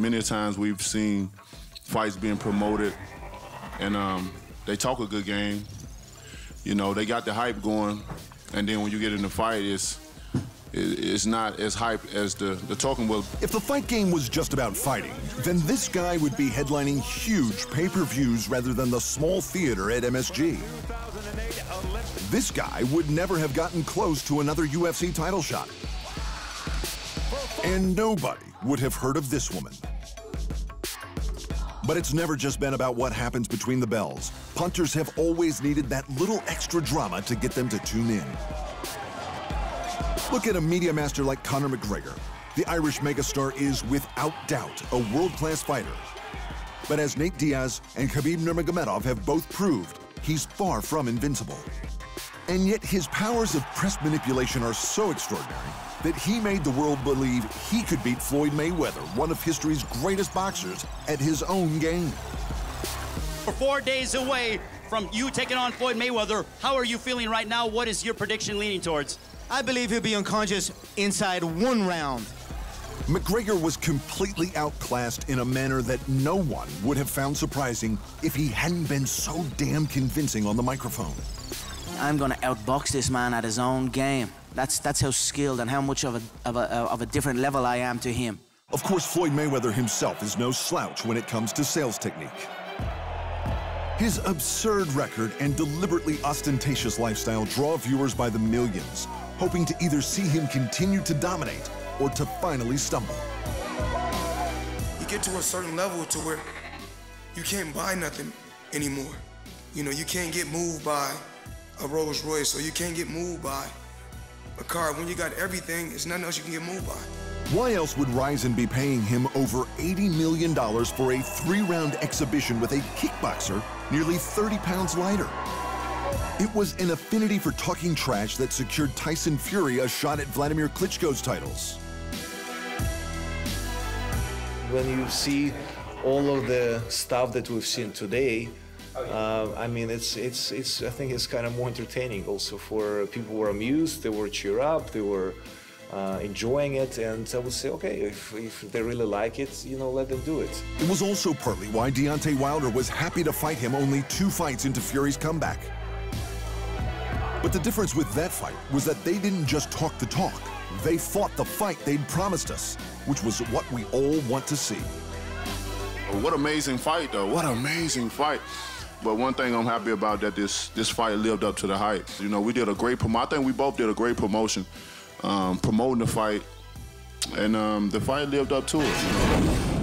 Many times we've seen fights being promoted, and they talk a good game. You know, they got the hype going, and then when you get in the fight, it's not as hype as the talking will. If the fight game was just about fighting, then this guy would be headlining huge pay-per-views rather than the small theater at MSG. This guy would never have gotten close to another UFC title shot. And nobody would have heard of this woman. But it's never just been about what happens between the bells. Punters have always needed that little extra drama to get them to tune in. Look at a media master like Conor McGregor. The Irish megastar is, without doubt, a world-class fighter. But as Nate Diaz and Khabib Nurmagomedov have both proved, he's far from invincible. And yet his powers of press manipulation are so extraordinary that he made the world believe he could beat Floyd Mayweather, one of history's greatest boxers, at his own game. We're 4 days away from you taking on Floyd Mayweather. How are you feeling right now? What is your prediction leaning towards? I believe he'll be unconscious inside 1 round. McGregor was completely outclassed in a manner that no one would have found surprising if he hadn't been so damn convincing on the microphone. I'm gonna outbox this man at his own game. That's how skilled and how much of a different level I am to him. Of course, Floyd Mayweather himself is no slouch when it comes to sales technique. His absurd record and deliberately ostentatious lifestyle draw viewers by the millions, hoping to either see him continue to dominate or to finally stumble. You get to a certain level to where you can't buy nothing anymore. You know, you can't get moved by a Rolls Royce, or you can't get moved by a car. When you got everything, there's nothing else you can get moved by. Why else would Rizin be paying him over $80 million for a 3-round exhibition with a kickboxer nearly 30 pounds lighter? It was an affinity for talking trash that secured Tyson Fury a shot at Vladimir Klitschko's titles. When you see all of the stuff that we've seen today, I mean, I think it's kind of more entertaining also for people who are amused, they were cheer up, they were enjoying it, and I would say, okay, if they really like it, you know, let them do it. It was also partly why Deontay Wilder was happy to fight him only 2 fights into Fury's comeback. But the difference with that fight was that they didn't just talk the talk, they fought the fight they'd promised us, which was what we all want to see. What amazing fight, though. What amazing fight. But one thing I'm happy about that this fight lived up to the hype. You know, we did a great promotion. I think we both did a great promotion, promoting the fight, and the fight lived up to it. You know?